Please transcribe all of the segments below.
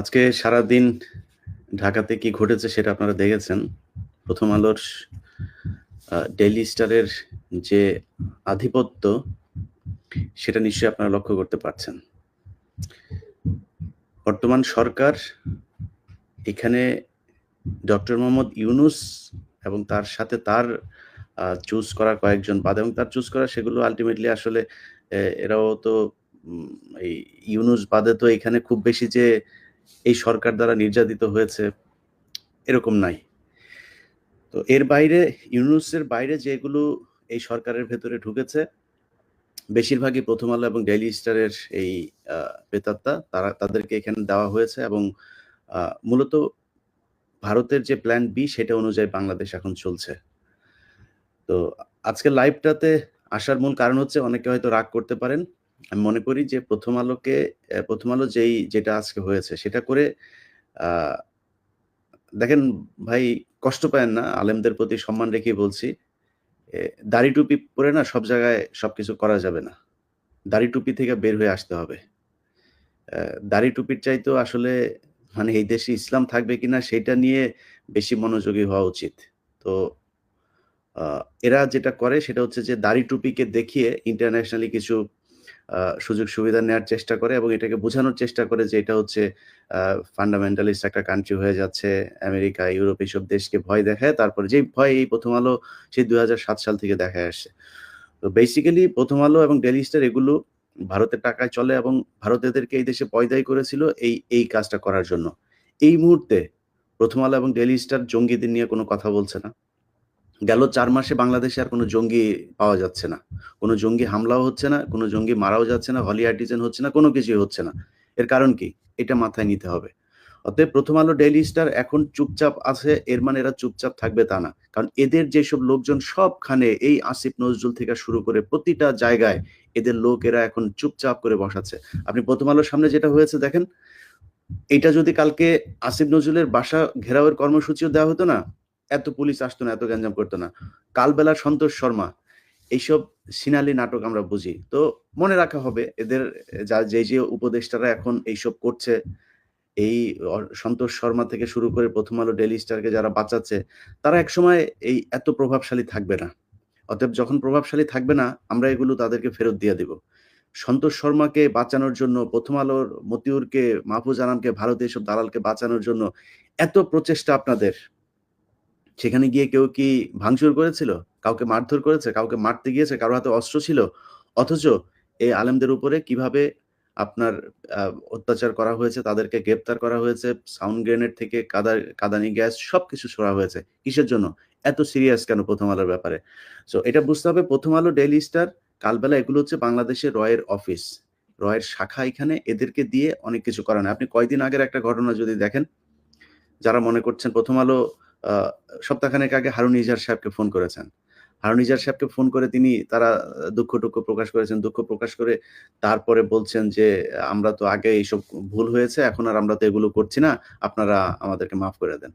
আজকে সারাদিন ঢাকাতে কি ঘটেছে সেটা আপনারা দেখেছেন। প্রথম আলোর ডেইলি স্টারের যে আধিপত্য সেটা নিশ্চয়ই আপনারা লক্ষ্য করতে পারছেন। বর্তমান সরকার এখানে ডক্টর মোহাম্মদ ইউনূস এবং তার সাথে তার চুজ করা কয়েকজন বাদে এবং তার চুজ করা সেগুলো আল্টিমেটলি আসলে এরাও তো এই ইউনূস বাদে তো এখানে খুব বেশি যে এই সরকার দ্বারা নির্যাতিত হয়েছে এরকম নাই। তো এর বাইরে ইউনূসের বাইরে যেগুলো এই সরকারের ভেতরে ঢুকেছে বেশিরভাগই প্রথম আলো এবং ডেইলি স্টারের এই প্রেতাত্মা তাদেরকে এখানে দেওয়া হয়েছে এবং মূলত ভারতের যে প্ল্যান বি সেটা অনুযায়ী বাংলাদেশ এখন চলছে। তো আজকের লাইভটাতে আসার মূল কারণ হচ্ছে অনেকে হয়তো রাগ করতে পারেন। আমি মনে করি যে প্রথম আলো যেটা আজকে হয়েছে সেটা করে দেখেন ভাই, কষ্ট পায়েন না, আলেমদের প্রতি সম্মান রেখেই বলছি। দাড়ি টুপি পরে না সব জায়গায় সবকিছু করা যাবে না। দাড়ি টুপি থেকে বের হয়ে আসতে হবে। দাড়ি টুপির চাইতেও আসলে মানে এই দেশে ইসলাম থাকবে কিনা সেটা নিয়ে বেশি মনোযোগী হওয়া উচিত। তো এরা যেটা করে সেটা হচ্ছে যে দাড়ি টুপিকে দেখিয়ে ইন্টারন্যাশনালি কিছু সুযোগ সুবিধা নেওয়ার চেষ্টা করে এবং এটাকে বোঝানোর চেষ্টা করে যে এটা হচ্ছে ফান্ডামেন্টালিস্ট একটা কান্ট্রি হয়ে যাচ্ছে। আমেরিকা, ইউরোপ এইসব দেশকে ভয় দেখায়। তারপরে যেই ভয় এই প্রথম আলো সেই ২০০৭ সাল থেকে দেখায় আসছে। তো বেসিক্যালি প্রথম আলো এবং ডেইলি স্টার এগুলো ভারতের টাকায় চলে এবং ভারত এদেরকে এই দেশে পয়দাই করেছিল এই কাজটা করার জন্য। এই মুহূর্তে প্রথম আলো এবং ডেইলি স্টার জঙ্গিদের নিয়ে কোনো কথা বলছে না। গেল ৪ মাসে বাংলাদেশে আর কোনো জঙ্গি পাওয়া যাচ্ছে না। কোনো জঙ্গি হামলাও হচ্ছে না, কোনো জঙ্গি মারাও যাচ্ছে না, হলি আর্টিজান হচ্ছে না, কোনো কিছুই হচ্ছে না। এর কারণ কি? এটা মাথায় নিতে হবে। অতএব প্রথম আলো ডেইলি স্টার এখন চুপচাপ আছে, এর মানে এরা চুপচাপ থাকবে তা না। কারণ এদের যেসব লোকজন সবখানে এই আসিফ নজরুল থেকে শুরু করে প্রতিটা জায়গায় এদের লোক এরা এখন চুপচাপ করে বসাচ্ছে। আপনি প্রথম আলোর সামনে যেটা হয়েছে দেখেন, এইটা যদি কালকে আসিফ নজরুলের বাসা ঘেরাওয়ের কর্মসূচিও দেওয়া হতো না, এত পুলিশ আসতো না, এত গ্যাঞ্জাম করতো না। কালবেলা সন্তোষ শর্মা, এইসব সিনালি নাটক আমরা বুঝি। তো মনে রাখা হবে এদের যে উপদেষ্টারা এখন এইসব করছে, এই সন্তোষ শর্মা থেকে শুরু করে প্রথম আলো ডেইলি স্টারকে যারা বাঁচাচ্ছে, তারা একসময় এই এত প্রভাবশালী থাকবে না। অতএব যখন প্রভাবশালী থাকবে না, আমরা এগুলো তাদেরকে ফেরত দিয়ে দিব। সন্তোষ শর্মাকে বাঁচানোর জন্য, প্রথম আলোর মতিউরকে, মাহফুজ আনামকে, ভারতের এসব দালালকে বাঁচানোর জন্য এত প্রচেষ্টা আপনাদের। সেখানে গিয়ে কেউ কি ভাঙচুর করেছিল? কাউকে মারধর করেছে? কাউকে মারতে গিয়েছে? কারো হাতে অস্ত্র ছিল? অথচ এই আলেমদের উপরে কিভাবে আপনার আ অত্যাচার করা হয়েছে, তাদেরকে গ্রেপ্তার করা হয়েছে, সাউন্ড গ্রেনেড থেকে কাঁদানি গ্যাস সবকিছু ছোড়া হয়েছে। কিসের জন্য? এত সিরিয়াস কেন প্রথম আলোর ব্যাপারে? সো এটা বুঝতে হবে প্রথম আলো, ডেইলি স্টার, কালবেলা এগুলো হচ্ছে বাংলাদেশের রয়ের অফিস। রয়ের শাখা এখানে, এদেরকে দিয়ে অনেক কিছু করানো হয়। আপনি কয়দিন আগের একটা ঘটনা যদি দেখেন, যারা মনে করছেন প্রথম আলো আ সপ্তাহখানেক আগে হারুন ইজার সাহেবকে ফোন করেছেন। হারুন ইজার সাহেবকে ফোন করে তারা দুঃখ-টুঃখ প্রকাশ করেছেন। দুঃখ প্রকাশ করে তারপরে বলছেন যে, "আমরা তো আগে এইসব ভুল হয়েছে। এখন আর আমরা তো এগুলো করছি না। আপনারা আমাদেরকে মাফ করে দেন।"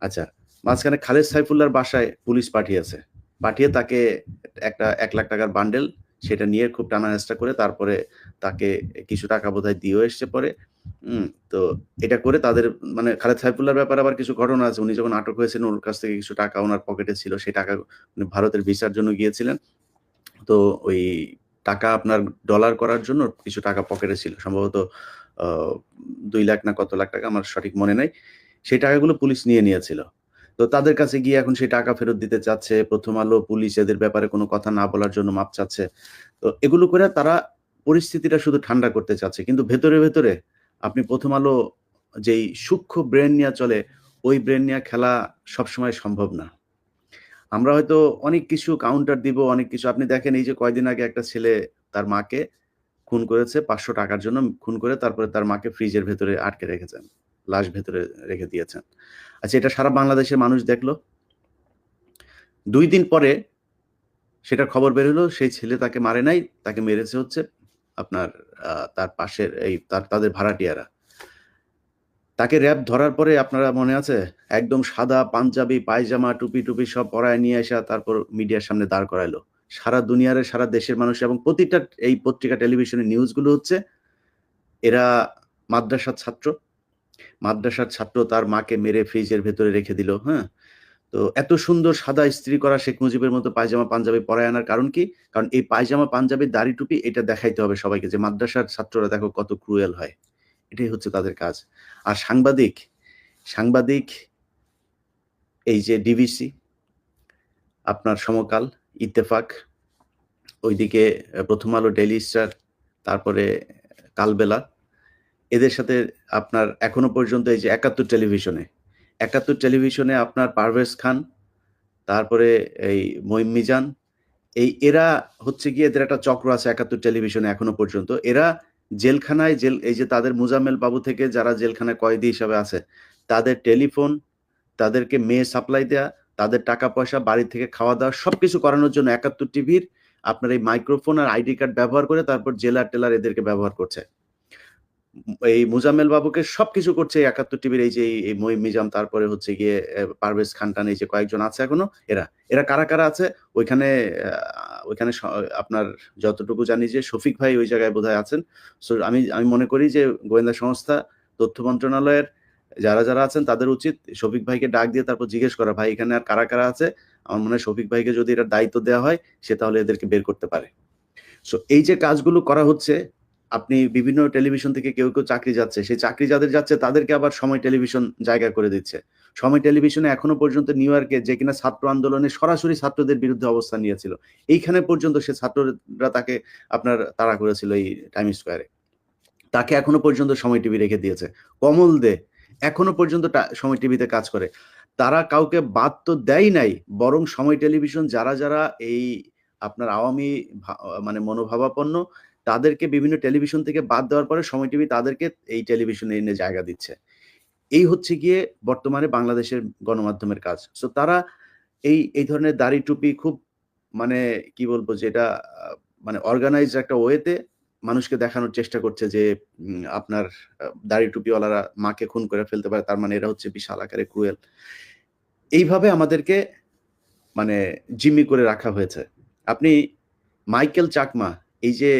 আচ্ছা, মাঝখানে খালেদ সাইফুল্লাহর বাসায় পুলিশ পাঠিয়েছে। পাঠিয়ে তাকে একটা ৳১,০০,০০০ বান্ডেল সেটা নিয়ে খুব টানা-হেঁচড়া করে তারপরে তাকে কিছু টাকা বোধহয় দিয়েও এসছে পরে। তো এটা করে তাদের মানে খালেদ সাইফুল্লাহর ব্যাপারে আবার কিছু ঘটনা আছে। উনি যখন আটক হয়েছিলেন ওর কাছ থেকে কিছু টাকা উনার পকেটে ছিল। সেই টাকা উনি ভারতের ভিসার জন্য গিয়েছিলেন। তো ওই টাকা আপনার ডলার করার জন্য কিছু টাকা পকেটে ছিল। সম্ভবত আ ২ লাখ না কত লাখ টাকা আমার সঠিক মনে নাই। সেই টাকাগুলো পুলিশ নিয়ে নিয়েছিল। তো তাদের কাছে গিয়ে এখন সেই টাকা ফেরত দিতে চাচ্ছে। প্রথম আলো, পুলিশ এদের ব্যাপারে কোনো কথা না বলার জন্য মাপ চাচ্ছে। তো এগুলো করে তারা পরিস্থিতিটা শুধু ঠান্ডা করতে চাচ্ছে। কিন্তু ভেতরে আপনি প্রথম আলো যেই সূক্ষ্ম ব্রেন নিয়ে চলে, ওই ব্রেন নিয়ে খেলা সবসময় সম্ভব না। আমরা হয়তো অনেক কিছু কাউন্টার দিব, অনেক কিছু আপনি দেখেন এই যে কয়দিন আগে একটা ছেলে তার মাকে খুন করেছে ৳৫০০ র জন্য খুন করে তারপরে তার মাকে ফ্রিজের ভেতরে আটকে রেখেছেন। লাশ ভেতরে রেখে দিয়েছেন। আচ্ছা, এটা সারা বাংলাদেশের মানুষ দেখলো। ২ দিন পরে সেটার খবর বের হলো সেই ছেলে তাকে মারে নাই, তাকে মেরেছে হচ্ছে আপনার তার পাশের তাদের ভাড়াটিয়ারা। তাকে র‍্যাব ধরার পরে আপনারা মনে আছে? একদম সাদা পাঞ্জাবি, পায়জামা, টুপি সব পরায় নিয়ে আইসা তারপর মিডিয়ার সামনে দাঁড় করাইলো। সারা দুনিয়ার সারা দেশের মানুষ এবং প্রতিটা এই পত্রিকা, টেলিভিশনের নিউজগুলো হচ্ছে এরা মাদ্রাসার ছাত্র। মাদ্রাসার ছাত্র তার মাকে মেরে ফ্রিজের ভেতরে রেখে দিল, হ্যাঁ? তো এত সুন্দর সাদা ইস্ত্রি করা শেখ মুজিবের মতো পায়জামা পাঞ্জাবি পরায় আনার কারণ কি? কারণ এই পায়জামা পাঞ্জাবি দাড়ি টুপি এটা দেখাইতে হবে সবাইকে যে মাদ্রাসার ছাত্ররা দেখো কত ক্রুয়েল হয়। এটাই হচ্ছে তাদের কাজ। আর সাংবাদিক এই যে ডিভিসি, আপনার সমকাল, ইত্তেফাক, ওইদিকে প্রথম আলো, ডেইলি স্টার, তারপরে কালবেলা, এদের সাথে আপনার এখনো পর্যন্ত এই যে একাত্তর টেলিভিশনে আপনার পারভেজ খান, তারপরে এই মঈন মিজান, এরা হচ্ছে গিয়ে এদের একটা চক্র আছে একাত্তর টেলিভিশনে এখনো পর্যন্ত। এরা জেলখানায় এই যে তাদের মুজাম্মেল বাবু থেকে যারা জেলখানায় কয়েদি হিসাবে আছে, তাদের টেলিফোন, তাদেরকে মেয়ে সাপ্লাই দেয়া, তাদের টাকা পয়সা, বাড়ি থেকে খাওয়া দাওয়া সবকিছু করানোর জন্য একাত্তর টিভির আপনার এই মাইক্রোফোন আর আইডি কার্ড ব্যবহার করে তারপর জেলার টেলার এদেরকে ব্যবহার করছে। এই মুজাম্মেল বাবুকে সবকিছু করছে একাত্তর টিভির এই যে এই মঈন মিজান, তারপরে হচ্ছে গিয়ে পারভেজ খান, এই যে কয়েকজন আছে এখনো, এরা কারা কারা আছে ওইখানে? ওইখানে আপনার যতটুকু জানি যে শফিক ভাই ওই জায়গায় বোধহয় আছেন। সো আমি মনে করি যে গোয়েন্দা সংস্থা, তথ্য মন্ত্রণালয়ের যারা আছেন তাদের উচিত শফিক ভাইকে ডাক দিয়ে তারপর জিজ্ঞেস করা, ভাই এখানে আর কারা কারা আছে? আমার মনে হয় শফিক ভাইকে যদি এটার দায়িত্ব দেওয়া হয় সে তাহলে এদেরকে বের করতে পারে। সো এই যে কাজগুলো করা হচ্ছে, আপনি বিভিন্ন টেলিভিশন থেকে কেউ চাকরি যাচ্ছে, সেই চাকরি যাদের যাচ্ছে তাদেরকে আবার সময় টেলিভিশন জায়গা করে দিচ্ছে। সময় টেলিভিশনে এখনো পর্যন্ত নিউ ইয়র্কে যে কিনা ছাত্র আন্দোলনে সরাসরি ছাত্রদের বিরুদ্ধে অবস্থান নিয়েছিল, এইখানে পর্যন্ত সে ছাত্ররা তাকে আপনার তাড়া করেছিল এই টাইম স্কোয়ারে, তাকে এখনো পর্যন্ত সময় টিভি রেখে দিয়েছে। কমল দে এখনো পর্যন্ত সময় টিভিতে কাজ করে। তারা কাউকে বাদ তো দেয় নাই, বরং সময় টেলিভিশন যারা এই আপনার আওয়ামী মানে মনোভাবাপন্ন, তাদেরকে বিভিন্ন টেলিভিশন থেকে বাদ দেওয়ার পরে সময় টিভি তাদেরকে এই টেলিভিশনে এনে জায়গা দিচ্ছে। এই হচ্ছে গিয়ে বর্তমানে বাংলাদেশের গণমাধ্যমের কাজ। সো তারা এই ধরনের দাড়ি টুপি খুব মানে কি বলবো, যেটা মানে অর্গানাইজড একটা ওয়েতে মানুষকে দেখানোর চেষ্টা করছে যে আপনার দাড়ি টুপিওয়ালারা মাকে খুন করে ফেলতে পারে, তার মানে এরা হচ্ছে বিশাল আকারে ক্রুয়েল। এইভাবে আমাদেরকে মানে জিম্মি করে রাখা হয়েছে। আপনি মাইকেল চাকমা, এই যে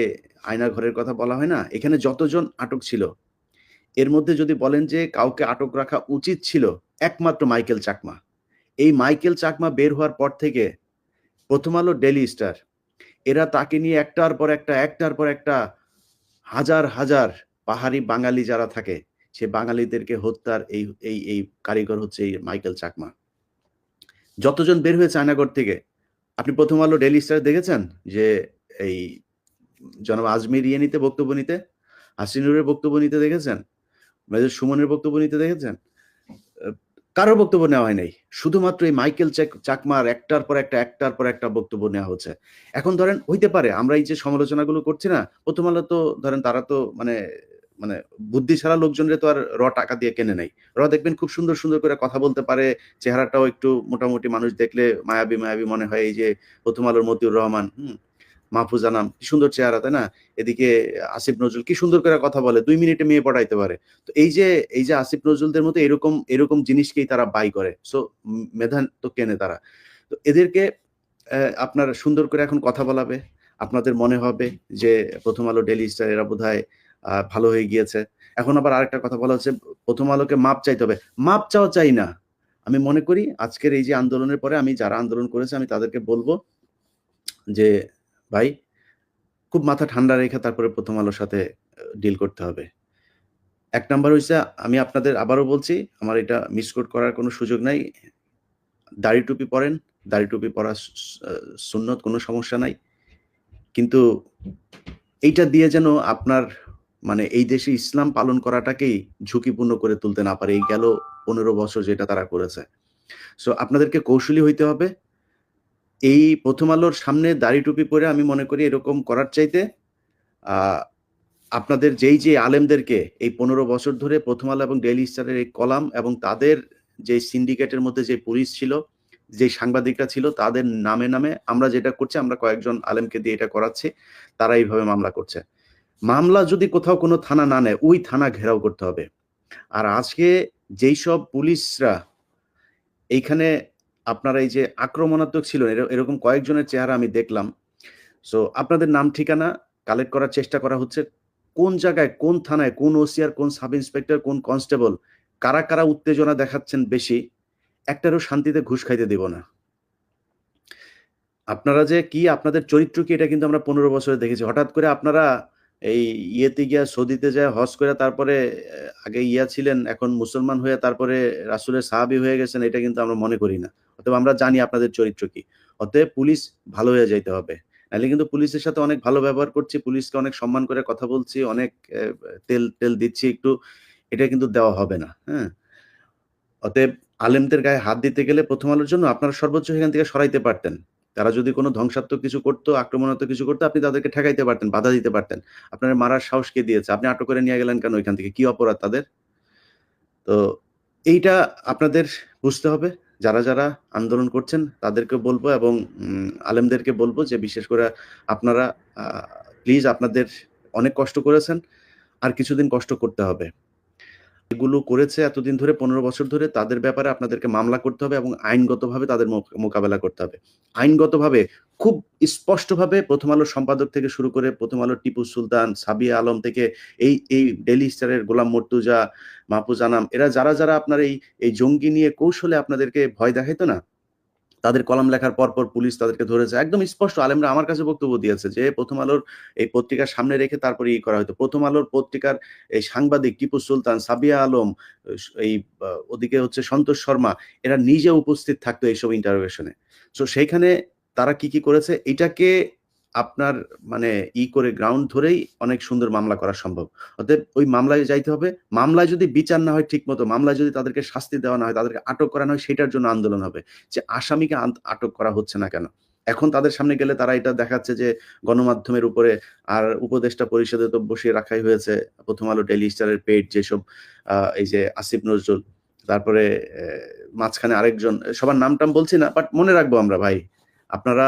আয়নার ঘরের কথা বলা হয় না, এখানে যতজন আটক ছিল এর মধ্যে যদি বলেন যে কাউকে আটক রাখা উচিত ছিল, একমাত্র মাইকেল চাকমা। এই মাইকেল চাকমা বের হওয়ার পর থেকে প্রথম আলো, ডেইলি স্টার, এরা তাকে নিয়ে একটার পর একটা হাজার পাহাড়ি বাঙালি যারা থাকে, সে বাঙালিদেরকে হত্যার এই কারিগর হচ্ছে এই মাইকেল চাকমা। যতজন বের হয়েছে আয়নাগর থেকে, আপনি প্রথম আলো, ডেইলি স্টার দেখেছেন যে এই জনাব আজমির নিতে বক্তব্য নিতে, হাসিনুরের বক্তব্য নিতে দেখেছেন, মেজর সুমনের বক্তব্য নিতে দেখেছেন? কারোর বক্তব্য নেওয়া হয় নাই। শুধুমাত্র এই মাইকেল চাকমার একটার পর একটা বক্তব্য নেওয়া হচ্ছে। এখন ধরেন হইতে পারে আমরা এই যে সমালোচনাগুলো করছি না, প্রথম আলো তো ধরেন তারা তো মানে বুদ্ধি ছাড়া লোকজনের তো আর টাকা দিয়ে কেনে নাই। দেখবেন খুব সুন্দর করে কথা বলতে পারে, চেহারাটাও একটু মোটামুটি, মানুষ দেখলে মায়াবী মনে হয়। এই যে প্রথম আলোর মতিউর রহমান, মাহফুজ আনাম, কি সুন্দর চেহারা, তাই না? এদিকে আসিফ নজরুল কি সুন্দর করে কথা বলে, 2 মিনিটে মেয়ে পড়াইতে পারে। তো এই যে আসিফ নজরুলদের মতো এরকম জিনিসকেই তারা বাই করে। সো মেধা তো কেনে তারা। তো এদেরকে আপনার সুন্দর করে এখন কথা বলাবে, আপনাদের মনে হবে যে প্রথম আলো, ডেইলি স্টার এরা বোধহয় ভালো হয়ে গিয়েছে। এখন আবার আরেকটা কথা বলা হচ্ছে প্রথম আলোকে মাপ চাইতে হবে। মাপ চাওয়া চাই না। আমি মনে করি আজকের এই যে আন্দোলনের পরে আমি যারা আন্দোলন করেছে আমি তাদেরকে বলবো যে ভাই খুব মাথা ঠান্ডা রেখে তারপরে প্রথম আলোর সাথে ডিল করতে হবে। ১ নাম্বার হইছে, আমি আপনাদের আবারও বলছি, আমার এটা মিসকোট করার কোনো সুযোগ নাই। দাড়ি টুপি পরেন, দাড়ি টুপি পরা সুন্নত, কোনো সমস্যা নাই। কিন্তু এইটা দিয়ে যেন আপনার মানে এই দেশে ইসলাম পালন করাটাকেই ঝুঁকিপূর্ণ করে তুলতে না পারে। এই গেল ১৫ বছর যেটা তারা করেছে। সো আপনাদেরকে কৌশলী হইতে হবে। এই প্রথম আলোর সামনে দাড়ি টুপি পরে আমি মনে করি এরকম করার চাইতে আপনাদের যে আলেমদেরকে এই ১৫ বছর ধরে প্রথম আলো এবং ডেইলি স্টারের এই কলাম এবং তাদের যে সিন্ডিকেটের মধ্যে যে পুলিশ ছিল, যে সাংবাদিকরা ছিল, তাদের নামে আমরা যেটা করছি, আমরা কয়েকজন আলেমকে দিয়ে এটা করাচ্ছি, তারা এইভাবে মামলা করছে। মামলা যদি কোথাও কোনো থানা না নেয়, ওই থানা ঘেরাও করতে হবে। আর আজকে যেই সব পুলিশরা এইখানে আপনারা এই যে আক্রমণাত্মক ছিল, এরকম কয়েকজনের চেহারা আমি দেখলাম। সো আপনাদের নাম ঠিকানা কালেক্ট করার চেষ্টা করা হচ্ছে। কোন জায়গায়, কোন থানায়, কোন ওসি আর কোন সাব ইন্সপেক্টর, কোন কনস্টেবল কারা, কারা উত্তেজনা দেখাচ্ছেন বেশি, একটারও শান্তিতে ঘুষ খাইতে দিব না। আপনারা যে কি আপনাদের চরিত্র কি এটা কিন্তু আমরা ১৫ বছরে দেখেছি। হঠাৎ করে আপনারা এই ইয়েতে গিয়া সৌদিতে যায়া হজ কইরা তারপরে আগে ইয়া ছিলেন, এখন মুসলমান হয়ে তারপরে রাসূলের সাহাবী হয়ে গেছেন, এটা কিন্তু আমরা মনে করি না। অতএব আমরা জানি আপনাদের চরিত্র কি। অতএব পুলিশ ভালো হয়ে যাইতে হবে। নাইলে কিন্তু পুলিশের সাথে অনেক ভালো ব্যবহার করছি, পুলিশকে অনেক সম্মান করে কথা বলছি, অনেক তেল দিচ্ছি একটু। এটা কিন্তু দেওয়া হবে না। হ্যাঁ? অতএব আলেমদের গায়ে হাত দিতে গেলে ১ম আলোর জন্য আপনারা সর্বোচ্চ সেখান থেকে সরাইতে পারতেন। তারা যদি কোনো ধ্বংসাত্মক কিছু করত, আক্রমণাত্মক কিছু করত, আপনি তাদেরকে ঠেকাইতে পারতেন, বাধা দিতে পারতেন। আপনারে মারার সাহস কে দিয়েছে? আপনি আটক করে নিয়ে গেলেন কেন ওইখান থেকে? কি অপরাধ তাদের? তো এইটা আপনাদের বুঝতে হবে। যারা আন্দোলন করছেন তাদেরকে বলব এবং আলেমদেরকে বলব যে বিশেষ করে আপনারা আ প্লিজ আপনাদের অনেক কষ্ট করেছেন। আর কিছুদিন কষ্ট করতে হবে। এগুলো করেছে এতদিন ধরে ১৫ বছর ধরে তাদের ব্যাপারে আপনাদেরকে মামলা করতে হবে এবং আইনগতভাবে তাদের মোকাবেলা করতে হবে। আইনগতভাবে খুব স্পষ্টভাবে 'প্রথম আলোর' সম্পাদক থেকে শুরু করে 'প্রথম আলোর' টিপু সুলতান, সাবিয়া আলম থেকে এই ডেইলি স্টারের গোলাম মর্তুজা, মাহফুজ আনাম এরা যারা আপনার এই জঙ্গি নিয়ে কৌশলে আপনাদেরকে ভয় দেখাইতো না? তাদের কলাম লেখার পরপর পুলিশ তাদেরকে ধরেছে। একদম স্পষ্ট আলেমরা আমার কাছে বক্তব্য দিয়েছে যে, 'প্রথম আলোর' এই পত্রিকার সামনে রেখে তারপরে করা হইতো। 'প্রথম আলোর' পত্রিকার এই সাংবাদিক টিপু সুলতান, সাবিয়া আলম, এই ওদিকে হচ্ছে সন্তোষ শর্মা, এরা নিজে উপস্থিত থাকতো এইসব ইন্টারোগেশন এ। সো সেইখানে তারা কি করেছে? এটাকে আপনার মানে করে গ্রাউন্ড ধরেই অনেক সুন্দর মামলা করা সম্ভব। অতএব ওই মামলায় যাইতে হবে। মামলায় যদি বিচার না হয় ঠিকমতো, মামলায় যদি তাদেরকে শাস্তি দেওয়া না হয়, তাদেরকে আটক করা না হয়, সেটার জন্য আন্দোলন হবে। যে আসামিকে আটক করা হচ্ছে না কেন? এখন তাদের সামনে গেলে তারা এটা দেখাচ্ছে যে গণমাধ্যমের উপরে আর উপদেষ্টা পরিষদে তো বসিয়ে রাখাই হয়েছে। 'প্রথম আলো', 'ডেইলি স্টারের' পেজ যেসব এই যে আসিফ নজরুল, তারপরে মাঝখানে আরেকজন, সবার নাম-টাম বলছি না, বাট মনে রাখবো আমরা ভাই। আপনারা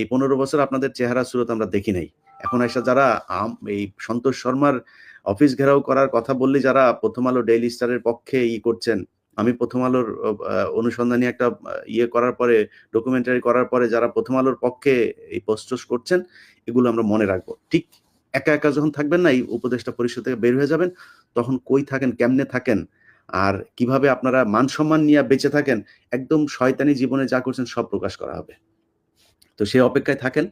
এই ১৫ বছর আপনাদের চেহারা সুরত আমরা দেখি নাই। এখন আইসা যারা এই সন্তোষ শর্মার অফিস ঘেরাও করার কথা বললে যারা 'প্রথম আলো', 'ডেইলি স্টারের' পক্ষে করছেন, আমি 'প্রথম আলোর' অনুসন্ধানী একটা করার পরে, ডকুমেন্টারি করার পরে যারা 'প্রথম আলোর' পক্ষে এই পোস্ট-টোস্ট করছেন, এগুলো আমরা মনে রাখবো। ঠিক একা যখন থাকবেন না, এই উপদেষ্টা পরিষদ থেকে বের হয়ে যাবেন, তখন কই থাকেন, কেমনে থাকেন, আর কিভাবে আপনারা মান-সম্মান নিয়া বেঁচে থাকেন, একদম শয়তানি জীবনে যা করছেন সব প্রকাশ করা হবে। তো সেই অপেক্ষায় থাকেন।